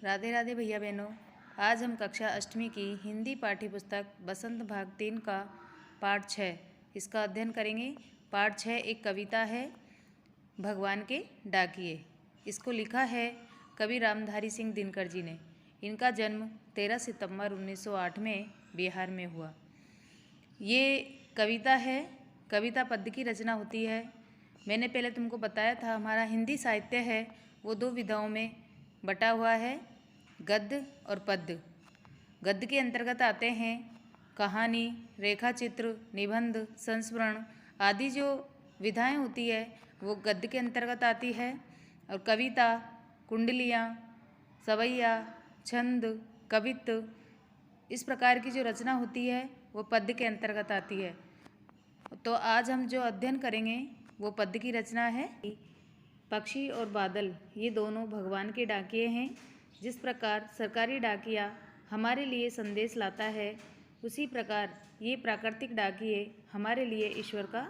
राधे राधे भैया बहनों। आज हम कक्षा अष्टमी की हिंदी पाठ्य पुस्तक बसंत भाग 3 का पाठ 6 इसका अध्ययन करेंगे। पाठ 6 एक कविता है भगवान के डाकिए। इसको लिखा है कवि रामधारी सिंह दिनकर जी ने। इनका जन्म 13 सितंबर 1908 में बिहार में हुआ। ये कविता है, कविता पद्य की रचना होती है। मैंने पहले तुमको बताया था हमारा हिंदी साहित्य है वो दो विधाओं में बटा हुआ है, गद्य और पद्य। गद्य के अंतर्गत आते हैं कहानी, रेखाचित्र, निबंध, संस्मरण आदि जो विधाएं होती है वो गद्य के अंतर्गत आती है। और कविता, कुंडलियाँ, सवैया, छंद, कवित्व इस प्रकार की जो रचना होती है वो पद्य के अंतर्गत आती है। तो आज हम जो अध्ययन करेंगे वो पद्य की रचना है। पक्षी और बादल ये दोनों भगवान के डाकिए हैं। जिस प्रकार सरकारी डाकिया हमारे लिए संदेश लाता है, उसी प्रकार ये प्राकृतिक डाकिए हमारे लिए ईश्वर का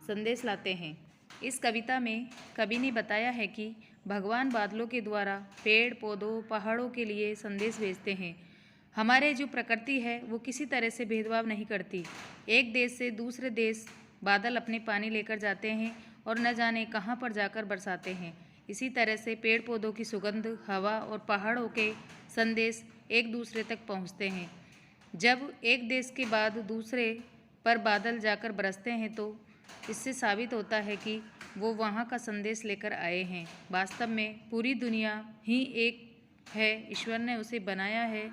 संदेश लाते हैं। इस कविता में कवि ने बताया है कि भगवान बादलों के द्वारा पेड़ पौधों पहाड़ों के लिए संदेश भेजते हैं। हमारे जो प्रकृति है वो किसी तरह से भेदभाव नहीं करती। एक देश से दूसरे देश बादल अपने पानी लेकर जाते हैं और न जाने कहाँ पर जाकर बरसाते हैं। इसी तरह से पेड़ पौधों की सुगंध, हवा और पहाड़ों के संदेश एक दूसरे तक पहुँचते हैं। जब एक देश के बाद दूसरे पर बादल जाकर बरसते हैं तो इससे साबित होता है कि वो वहाँ का संदेश लेकर आए हैं। वास्तव में पूरी दुनिया ही एक है, ईश्वर ने उसे बनाया है।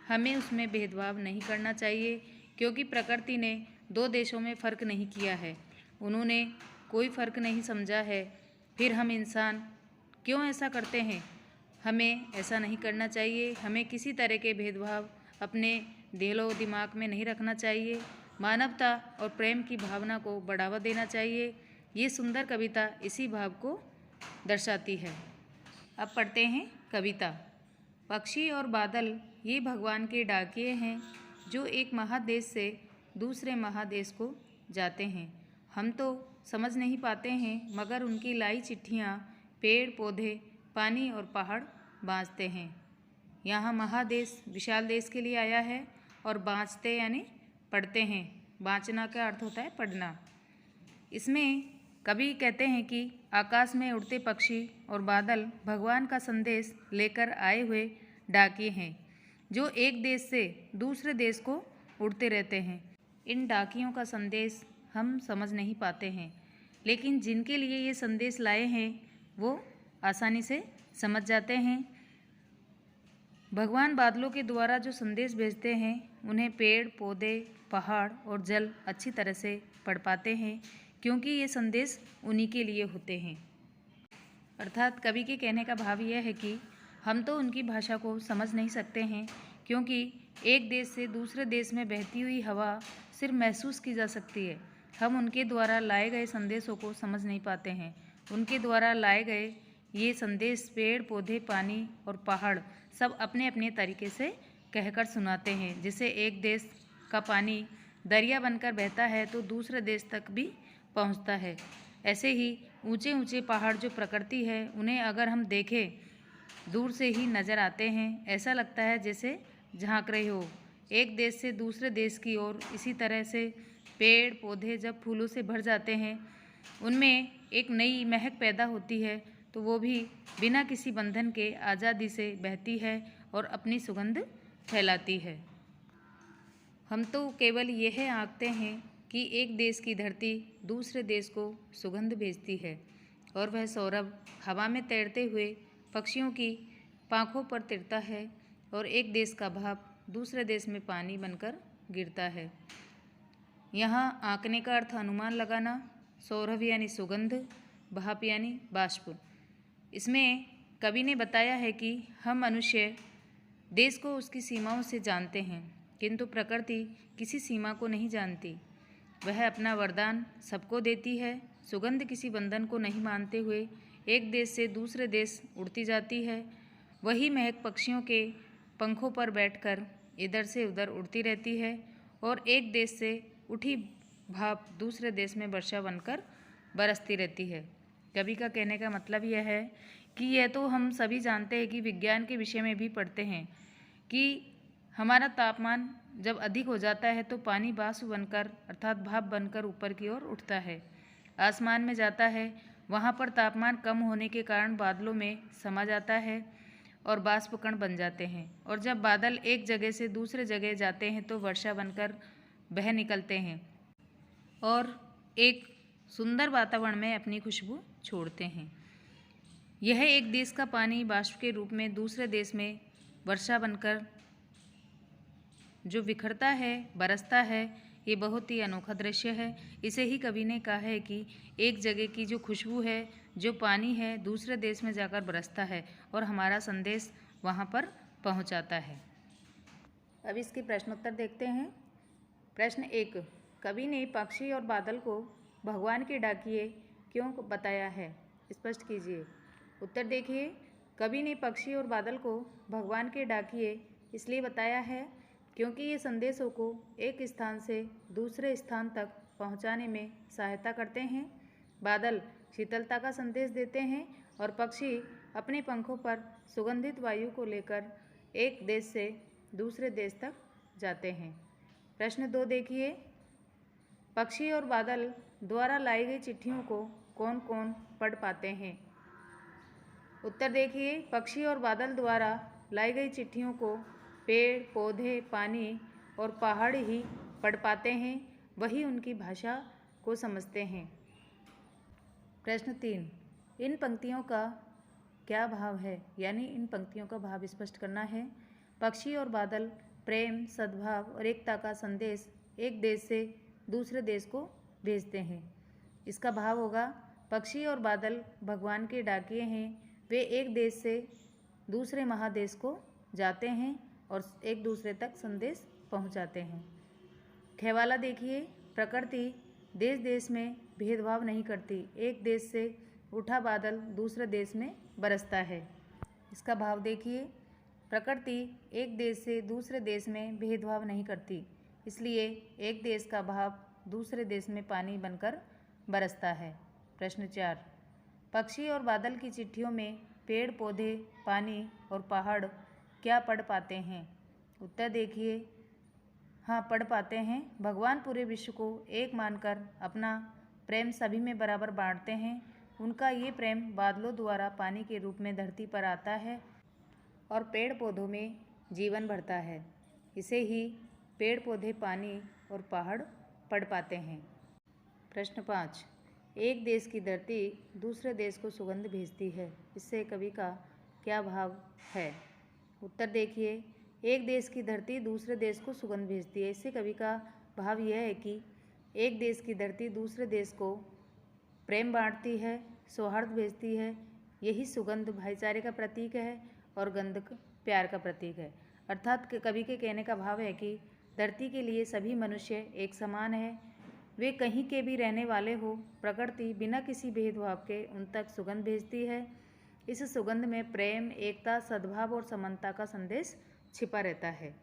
हमें उसमें भेदभाव नहीं करना चाहिए, क्योंकि प्रकृति ने दो देशों में फ़र्क नहीं किया है। उन्होंने कोई फ़र्क नहीं समझा है। फिर हम इंसान क्यों ऐसा करते हैं? हमें ऐसा नहीं करना चाहिए। हमें किसी तरह के भेदभाव अपने दिलो दिमाग में नहीं रखना चाहिए। मानवता और प्रेम की भावना को बढ़ावा देना चाहिए। ये सुंदर कविता इसी भाव को दर्शाती है। अब पढ़ते हैं कविता। पक्षी और बादल ये भगवान के डाकिए हैं जो एक महादेश से दूसरे महादेश को जाते हैं। हम तो समझ नहीं पाते हैं, मगर उनकी लाई चिट्ठियाँ पेड़ पौधे पानी और पहाड़ बाँचते हैं। यहाँ महादेश विशाल देश के लिए आया है और बाँचते यानी पढ़ते हैं। बाँचना का अर्थ होता है पढ़ना। इसमें कवि कहते हैं कि आकाश में उड़ते पक्षी और बादल भगवान का संदेश लेकर आए हुए डाकिए हैं जो एक देश से दूसरे देश को उड़ते रहते हैं। इन डाकियों का संदेश हम समझ नहीं पाते हैं, लेकिन जिनके लिए ये संदेश लाए हैं वो आसानी से समझ जाते हैं। भगवान बादलों के द्वारा जो संदेश भेजते हैं उन्हें पेड़ पौधे पहाड़ और जल अच्छी तरह से पढ़ पाते हैं, क्योंकि ये संदेश उन्हीं के लिए होते हैं। अर्थात कवि के कहने का भाव यह है कि हम तो उनकी भाषा को समझ नहीं सकते हैं, क्योंकि एक देश से दूसरे देश में बहती हुई हवा सिर्फ महसूस की जा सकती है। हम उनके द्वारा लाए गए संदेशों को समझ नहीं पाते हैं। उनके द्वारा लाए गए ये संदेश पेड़ पौधे पानी और पहाड़ सब अपने अपने तरीके से कहकर सुनाते हैं। जैसे एक देश का पानी दरिया बनकर बहता है तो दूसरे देश तक भी पहुंचता है, ऐसे ही ऊंचे ऊंचे पहाड़ जो प्रकृति है उन्हें अगर हम देखें दूर से ही नज़र आते हैं। ऐसा लगता है जैसे झांक रहे हो एक देश से दूसरे देश की ओर। इसी तरह से पेड़ पौधे जब फूलों से भर जाते हैं उनमें एक नई महक पैदा होती है, तो वो भी बिना किसी बंधन के आज़ादी से बहती है और अपनी सुगंध फैलाती है। हम तो केवल यह आंकते हैं कि एक देश की धरती दूसरे देश को सुगंध भेजती है और वह सौरभ हवा में तैरते हुए पक्षियों की पाँखों पर तिरता है और एक देश का भाप दूसरे देश में पानी बनकर गिरता है। यहाँ आंकने का अर्थ अनुमान लगाना, सौरभ यानी सुगंध, भाप यानी बाष्प। इसमें कवि ने बताया है कि हम मनुष्य देश को उसकी सीमाओं से जानते हैं, किंतु प्रकृति किसी सीमा को नहीं जानती। वह अपना वरदान सबको देती है। सुगंध किसी बंधन को नहीं मानते हुए एक देश से दूसरे देश उड़ती जाती है। वही महक पक्षियों के पंखों पर बैठकर इधर से उधर उड़ती रहती है और एक देश से उठी भाप दूसरे देश में वर्षा बनकर बरसती रहती है। कवि का कहने का मतलब यह है कि यह तो हम सभी जानते हैं कि विज्ञान के विषय में भी पढ़ते हैं कि हमारा तापमान जब अधिक हो जाता है तो पानी वाष्प बनकर अर्थात भाप बनकर ऊपर की ओर उठता है, आसमान में जाता है। वहाँ पर तापमान कम होने के कारण बादलों में समा जाता है और बाष्प कण बन जाते हैं, और जब बादल एक जगह से दूसरे जगह जाते हैं तो वर्षा बनकर बह निकलते हैं और एक सुंदर वातावरण में अपनी खुशबू छोड़ते हैं। यह एक देश का पानी बाष्प के रूप में दूसरे देश में वर्षा बनकर जो बिखरता है, बरसता है, ये बहुत ही अनोखा दृश्य है। इसे ही कवि ने कहा है कि एक जगह की जो खुशबू है, जो पानी है, दूसरे देश में जाकर बरसता है और हमारा संदेश वहाँ पर पहुँचाता है। अब इसके प्रश्नोत्तर देखते हैं। प्रश्न 1, कवि ने पक्षी और बादल को भगवान के डाकिए क्यों बताया है? स्पष्ट कीजिए। उत्तर देखिए, कवि ने पक्षी और बादल को भगवान के डाकिए इसलिए बताया है क्योंकि ये संदेशों को एक स्थान से दूसरे स्थान तक पहुंचाने में सहायता करते हैं। बादल शीतलता का संदेश देते हैं और पक्षी अपने पंखों पर सुगंधित वायु को लेकर एक देश से दूसरे देश तक जाते हैं। प्रश्न 2 देखिए, पक्षी और बादल द्वारा लाई गई चिट्ठियों को कौन कौन पढ़ पाते हैं? उत्तर देखिए, पक्षी और बादल द्वारा लाई गई चिट्ठियों को पेड़, पौधे, पानी और पहाड़ ही पढ़ पाते हैं, वही उनकी भाषा को समझते हैं। प्रश्न 3, इन पंक्तियों का क्या भाव है? यानी इन पंक्तियों का भाव स्पष्ट करना है। पक्षी और बादल प्रेम, सद्भाव और एकता का संदेश एक देश से दूसरे देश को भेजते हैं। इसका भाव होगा, पक्षी और बादल भगवान के डाकिए हैं। वे एक देश से दूसरे महादेश को जाते हैं और एक दूसरे तक संदेश पहुंचाते हैं। खेवाला देखिए, प्रकृति देश देश में भेदभाव नहीं करती। एक देश से उठा बादल दूसरे देश में बरसता है। इसका भाव देखिए, प्रकृति एक देश से दूसरे देश में भेदभाव नहीं करती, इसलिए एक देश का भाव दूसरे देश में पानी बनकर बरसता है। प्रश्न 4, पक्षी और बादल की चिट्ठियों में पेड़, पौधे, पानी और पहाड़ क्या पढ़ पाते हैं? उत्तर देखिए, हाँ पढ़ पाते हैं। भगवान पूरे विश्व को एक मानकर अपना प्रेम सभी में बराबर बांटते हैं। उनका ये प्रेम बादलों द्वारा पानी के रूप में धरती पर आता है और पेड़ पौधों में जीवन भरता है। इसे ही पेड़, पौधे, पानी और पहाड़ पढ़ पाते हैं। प्रश्न 5, एक देश की धरती दूसरे देश को सुगंध भेजती है, इससे कवि का क्या भाव है? उत्तर देखिए, एक देश की धरती दूसरे देश को सुगंध भेजती है, इससे कवि का भाव यह है कि एक देश की धरती दूसरे देश को प्रेम बांटती है, सौहार्द भेजती है। यही सुगंध भाईचारे का प्रतीक है और गंध प्यार का प्रतीक है। अर्थात कवि के कहने का भाव है कि धरती के लिए सभी मनुष्य एक समान है। वे कहीं के भी रहने वाले हो, प्रकृति बिना किसी भेदभाव के उन तक सुगंध भेजती है। इस सुगंध में प्रेम, एकता, सद्भाव और समानता का संदेश छिपा रहता है।